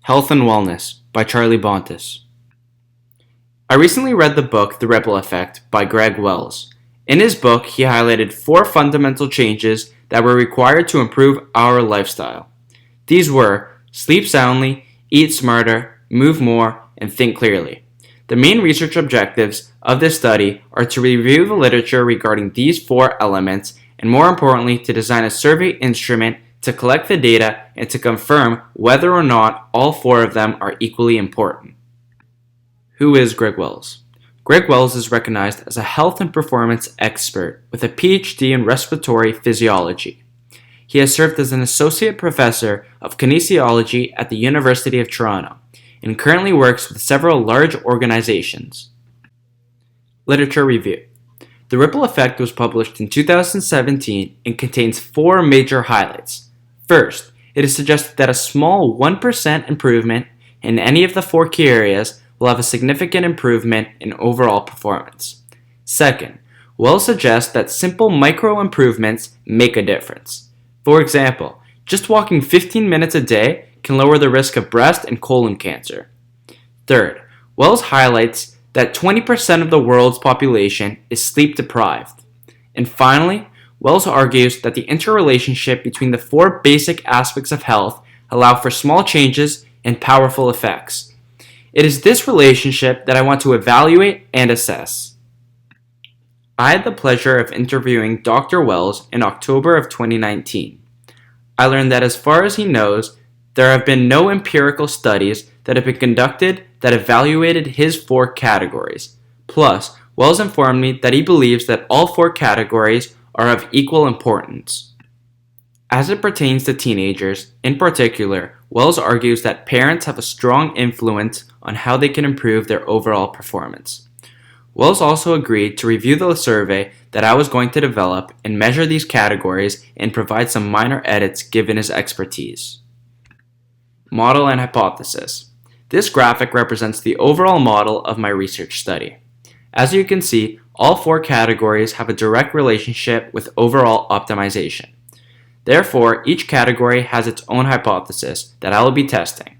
Health and Wellness by Charlie Bontis. I recently read the book The Ripple Effect by Greg Wells. In his book, he highlighted 4 fundamental changes that were required to improve our lifestyle. These were sleep soundly, eat smarter, move more, and think clearly. The main research objectives of this study are to review the literature regarding these 4 elements and, more importantly, to design a survey instrument to collect the data and to confirm whether or not all 4 of them are equally important. Who is Greg Wells? Greg Wells is recognized as a health and performance expert with a PhD in respiratory physiology. He has served as an associate professor of kinesiology at the University of Toronto and currently works with several large organizations. Literature review. The Ripple Effect was published in 2017 and contains 4 major highlights. First, it is suggested that a small 1% improvement in any of the 4 key areas will have a significant improvement in overall performance. Second, Wells suggests that simple micro improvements make a difference. For example, just walking 15 minutes a day can lower the risk of breast and colon cancer. Third, Wells highlights that 20% of the world's population is sleep deprived. And finally, Wells argues that the interrelationship between the 4 basic aspects of health allow for small changes and powerful effects. It is this relationship that I want to evaluate and assess. I had the pleasure of interviewing Dr. Wells in October of 2019. I learned that as far as he knows, there have been no empirical studies that have been conducted that evaluated his 4 categories. Plus, Wells informed me that he believes that all 4 categories are of equal importance. As it pertains to teenagers, in particular, Wells argues that parents have a strong influence on how they can improve their overall performance. Wells also agreed to review the survey that I was going to develop and measure these categories and provide some minor edits given his expertise. Model and hypothesis. This graphic represents the overall model of my research study. As you can see, all 4 categories have a direct relationship with overall optimization. Therefore, each category has its own hypothesis that I will be testing.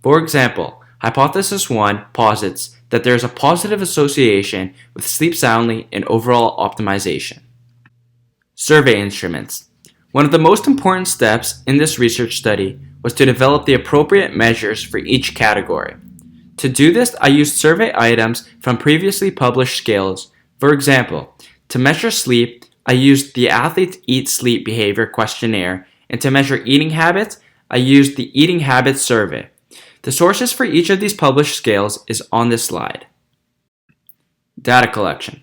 For example, hypothesis 1 posits that there is a positive association with sleep soundly and overall optimization. Survey instruments. One of the most important steps in this research study was to develop the appropriate measures for each category. To do this, I used survey items from previously published scales. For example, to measure sleep, I used the Athletes Eat Sleep Behavior Questionnaire, and to measure eating habits, I used the Eating Habits Survey. The sources for each of these published scales is on this slide. Data collection.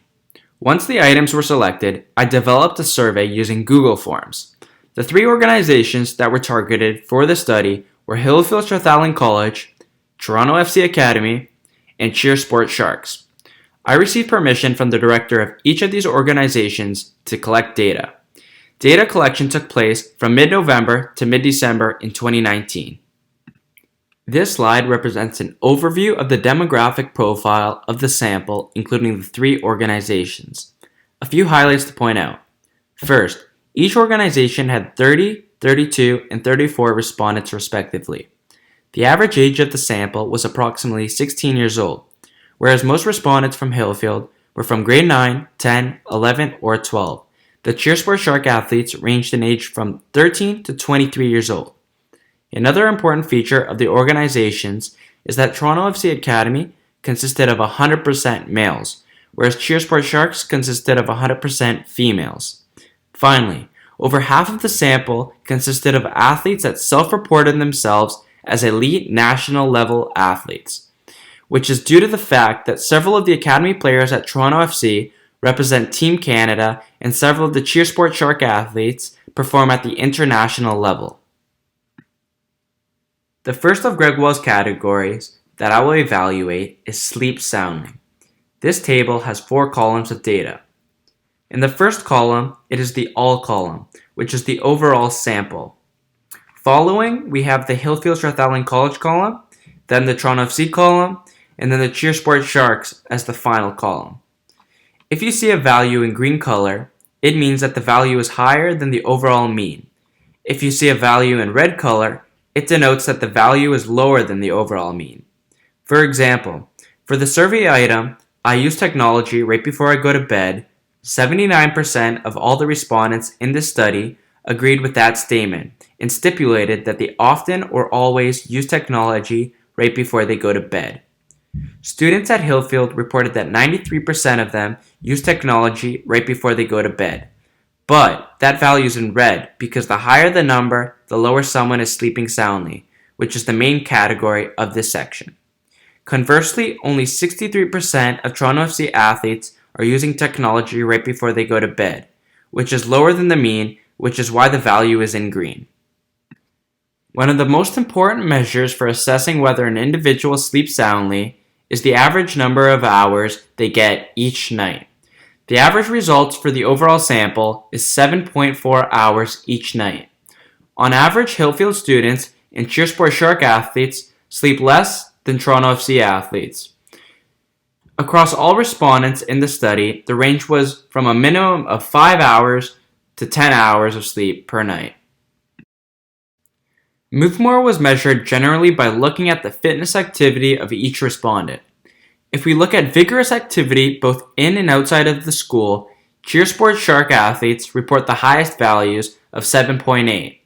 Once the items were selected, I developed a survey using Google Forms. The 3 organizations that were targeted for the study were Hillfield Strathallan College, Toronto FC Academy, and CheerSport Sharks. I received permission from the director of each of these organizations to collect data. Data collection took place from mid-November to mid-December in 2019. This slide represents an overview of the demographic profile of the sample, including the 3 organizations. A few highlights to point out. First, each organization had 30, 32, and 34 respondents respectively. The average age of the sample was approximately 16 years old, whereas most respondents from Hillfield were from grade 9, 10, 11, or 12. The CheerSport Shark athletes ranged in age from 13 to 23 years old. Another important feature of the organizations is that Toronto FC Academy consisted of 100% males, whereas CheerSport Sharks consisted of 100% females. Finally, over half of the sample consisted of athletes that self-reported themselves as elite national level athletes, which is due to the fact that several of the academy players at Toronto FC represent Team Canada and several of the CheerSport Shark athletes perform at the international level. The first of Greg Wells' categories that I will evaluate is sleep soundly. This table has 4 columns of data. In the first column, it is the all column, which is the overall sample. Following, we have the Hillfield Strathallan College column, then the Toronto FC column, and then the CheerSport Sharks as the final column. If you see a value in green color, it means that the value is higher than the overall mean. If you see a value in red color, it denotes that the value is lower than the overall mean. For example, for the survey item, I use technology right before I go to bed, 79% of all the respondents in this study agreed with that statement and stipulated that they often or always use technology right before they go to bed. Students at Hillfield reported that 93% of them use technology right before they go to bed. But that value is in red because the higher the number, the lower someone is sleeping soundly, which is the main category of this section. Conversely, only 63% of Toronto FC athletes are using technology right before they go to bed, which is lower than the mean, which is why the value is in green. One of the most important measures for assessing whether an individual sleeps soundly is the average number of hours they get each night. The average results for the overall sample is 7.4 hours each night. On average, Hillfield students and CheerSport Shark athletes sleep less than Toronto FC athletes. Across all respondents in the study, the range was from a minimum of 5 hours to 10 hours of sleep per night. Movemore was measured generally by looking at the fitness activity of each respondent. If we look at vigorous activity both in and outside of the school, CheerSport Shark athletes report the highest values of 7.8,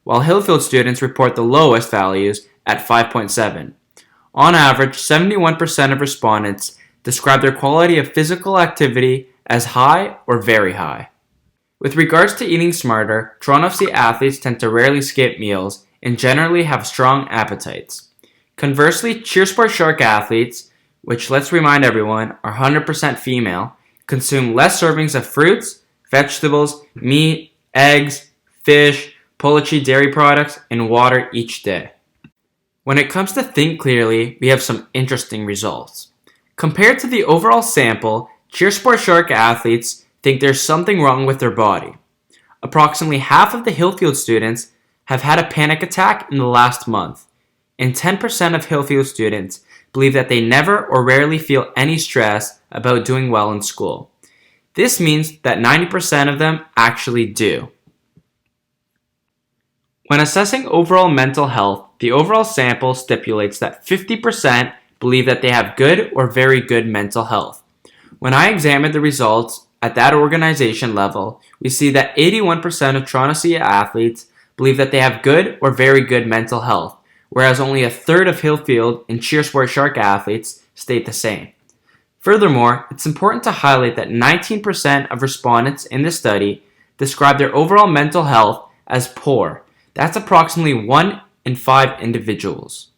while Hillfield students report the lowest values at 5.7. On average, 71% of respondents describe their quality of physical activity as high or very high. With regards to eating smarter, Toronto FC athletes tend to rarely skip meals and generally have strong appetites. Conversely, CheerSport Shark athletes, which let's remind everyone are 100% female, consume less servings of fruits, vegetables, meat, eggs, fish, poultry, dairy products, and water each day. When it comes to think clearly, we have some interesting results. Compared to the overall sample, CheerSport Shark athletes think there's something wrong with their body. Approximately half of the Hillfield students have had a panic attack in the last month, and 10% of Hillfield students believe that they never or rarely feel any stress about doing well in school. This means that 90% of them actually do. When assessing overall mental health, the overall sample stipulates that 50% believe that they have good or very good mental health. When I examined the results at that organization level, we see that 81% of Toronto FC athletes believe that they have good or very good mental health, whereas only a third of Hillfield and CheerSport Shark athletes state the same. Furthermore, it's important to highlight that 19% of respondents in the study describe their overall mental health as poor. That's approximately 1 in 5 individuals.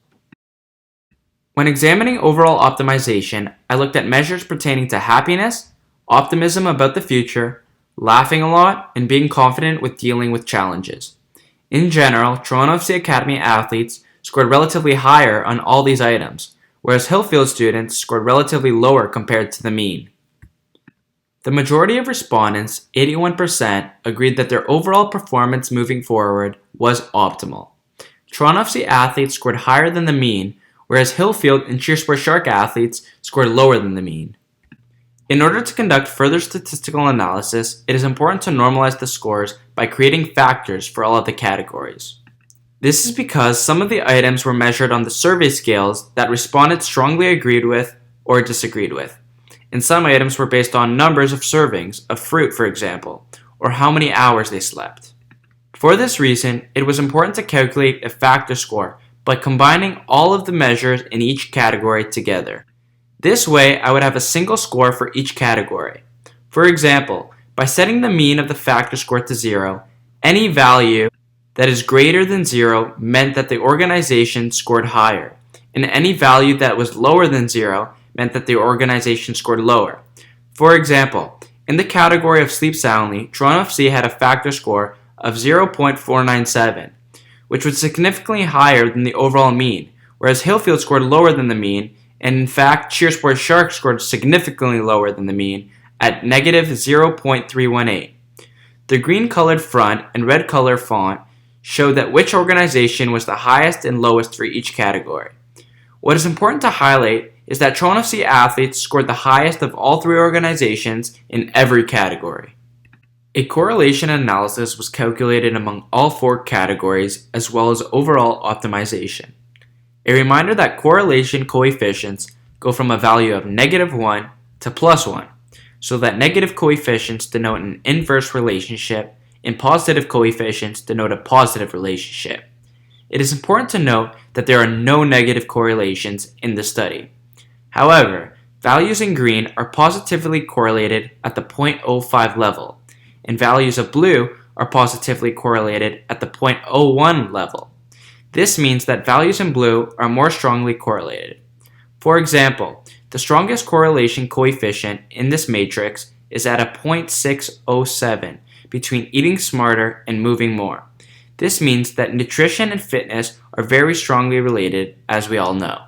When examining overall optimization, I looked at measures pertaining to happiness, optimism about the future, laughing a lot, and being confident with dealing with challenges. In general, Toronto FC Academy athletes scored relatively higher on all these items, whereas Hillfield students scored relatively lower compared to the mean. The majority of respondents, 81%, agreed that their overall performance moving forward was optimal. Toronto FC athletes scored higher than the mean, whereas Hillfield and CheerSport Shark athletes scored lower than the mean. In order to conduct further statistical analysis, it is important to normalize the scores by creating factors for all of the categories. This is because some of the items were measured on the survey scales that respondents strongly agreed with or disagreed with, and some items were based on numbers of servings of fruit, for example, or how many hours they slept. For this reason, it was important to calculate a factor score by combining all of the measures in each category together. This way, I would have a single score for each category. For example, by setting the mean of the factor score to 0, any value that is greater than 0 meant that the organization scored higher, and any value that was lower than 0 meant that the organization scored lower. For example, in the category of sleep soundly, Toronto FC had a factor score of 0.497, which was significantly higher than the overall mean, whereas Hillfield scored lower than the mean, and in fact, CheerSport Shark scored significantly lower than the mean at negative 0.318. The green-colored front and red-colored font showed that which organization was the highest and lowest for each category. What is important to highlight is that Toronto FC athletes scored the highest of all 3 organizations in every category. A correlation analysis was calculated among all four categories as well as overall optimization. A reminder that correlation coefficients go from a value of -1 to +1, so that negative coefficients denote an inverse relationship and positive coefficients denote a positive relationship. It is important to note that there are no negative correlations in the study. However, values in green are positively correlated at the 0.05 level, and values of blue are positively correlated at the 0.01 level. This means that values in blue are more strongly correlated. For example, the strongest correlation coefficient in this matrix is at a 0.607 between eating smarter and moving more. This means that nutrition and fitness are very strongly related, as we all know.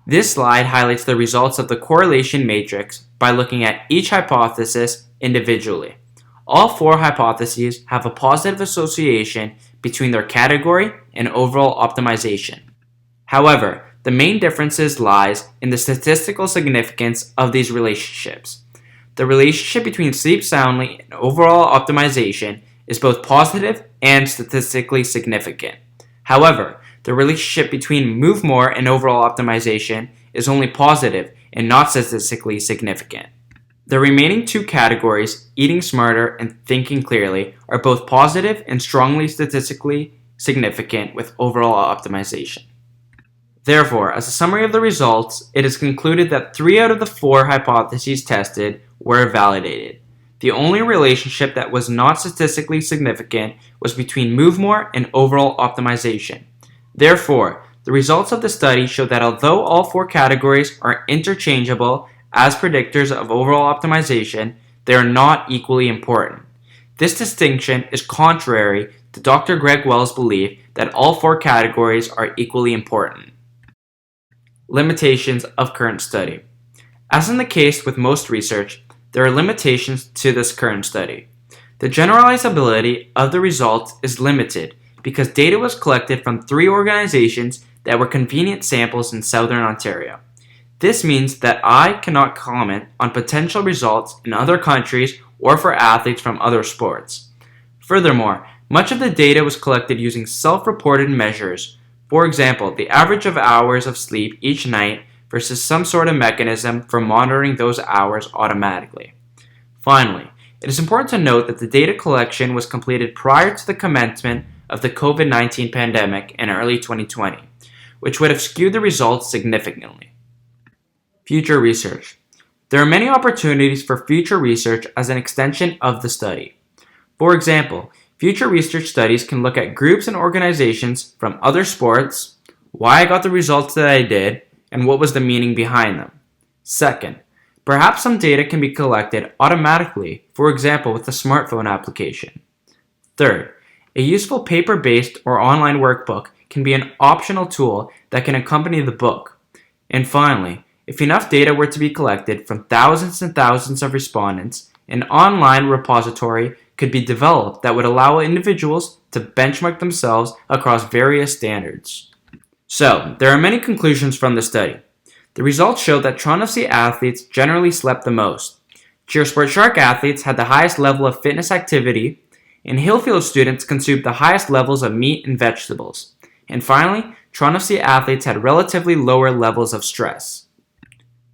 This slide highlights the results of the correlation matrix by looking at each hypothesis individually. All four hypotheses have a positive association between their category and overall optimization. However, the main differences lies in the statistical significance of these relationships. The relationship between sleep soundly and overall optimization is both positive and statistically significant. However, the relationship between move more and overall optimization is only positive and not statistically significant. The remaining two categories, eating smarter and thinking clearly, are both positive and strongly statistically significant with overall optimization. Therefore, as a summary of the results, it is concluded that 3 out of the 4 hypotheses tested were validated. The only relationship that was not statistically significant was between move more and overall optimization. Therefore, the results of the study show that although all 4 categories are interchangeable as predictors of overall optimization, they are not equally important. This distinction is contrary to Dr. Greg Wells' belief that all 4 categories are equally important. Limitations of current study. As in the case with most research, there are limitations to this current study. The generalizability of the results is limited because data was collected from 3 organizations that were convenient samples in Southern Ontario. This means that I cannot comment on potential results in other countries or for athletes from other sports. Furthermore, much of the data was collected using self-reported measures. For example, the average of hours of sleep each night versus some sort of mechanism for monitoring those hours automatically. Finally, it is important to note that the data collection was completed prior to the commencement of the COVID-19 pandemic in early 2020, which would have skewed the results significantly. Future research. There are many opportunities for future research as an extension of the study. For example, future research studies can look at groups and organizations from other sports, why I got the results that I did, and what was the meaning behind them. Second, perhaps some data can be collected automatically, for example with a smartphone application. Third, a useful paper-based or online workbook can be an optional tool that can accompany the book. And finally, if enough data were to be collected from thousands and thousands of respondents, an online repository could be developed that would allow individuals to benchmark themselves across various standards. So, there are many conclusions from the study. The results showed that Toronto FC athletes generally slept the most. CheerSport Shark athletes had the highest level of fitness activity, and Hillfield students consumed the highest levels of meat and vegetables. And finally, Toronto FC athletes had relatively lower levels of stress.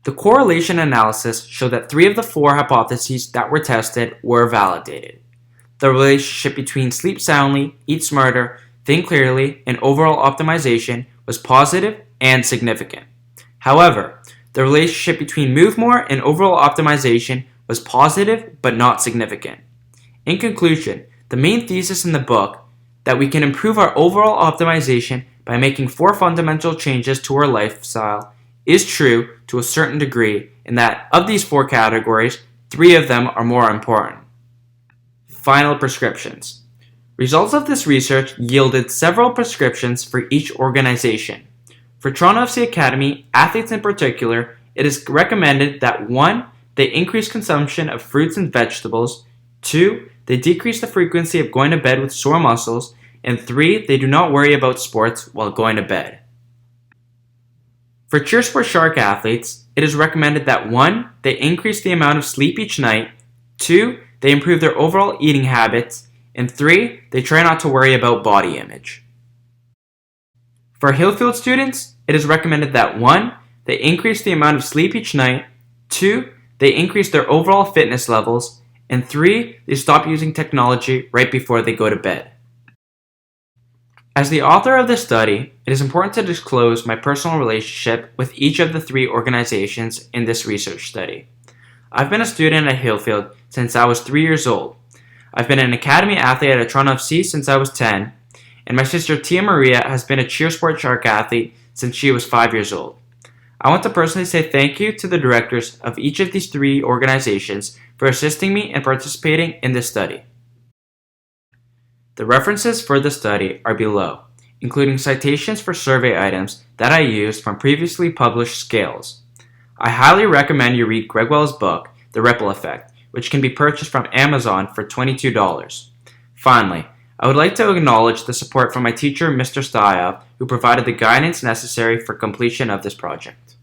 The correlation analysis showed that 3 of the 4 hypotheses that were tested were validated. The relationship between sleep soundly, eat smarter, think clearly, and overall optimization was positive and significant. However, the relationship between move more and overall optimization was positive but not significant. In conclusion, the main thesis in the book that we can improve our overall optimization by making 4 fundamental changes to our lifestyle is true to a certain degree in that of these 4 categories, 3 of them are more important. Final prescriptions. Results of this research yielded several prescriptions for each organization. For Toronto FC Academy, athletes in particular, it is recommended that 1. They increase consumption of fruits and vegetables, 2. They decrease the frequency of going to bed with sore muscles, and 3. They do not worry about sports while going to bed. For CheerSport Shark athletes, it is recommended that 1. They increase the amount of sleep each night, 2. they improve their overall eating habits, and 3, they try not to worry about body image. For Hillfield students, it is recommended that 1, they increase the amount of sleep each night, 2, they increase their overall fitness levels, and 3, they stop using technology right before they go to bed. As the author of this study, it is important to disclose my personal relationship with each of the 3 organizations in this research study. I've been a student at Hillfield since I was 3 years old. I've been an academy athlete at Toronto FC since I was 10, and my sister Tia Maria has been a CheerSport Shark athlete since she was 5 years old. I want to personally say thank you to the directors of each of these 3 organizations for assisting me in participating in this study. The references for the study are below, including citations for survey items that I used from previously published scales. I highly recommend you read Greg Wells' book, The Ripple Effect, which can be purchased from Amazon for $22. Finally, I would like to acknowledge the support from my teacher, Mr. Steyov, who provided the guidance necessary for completion of this project.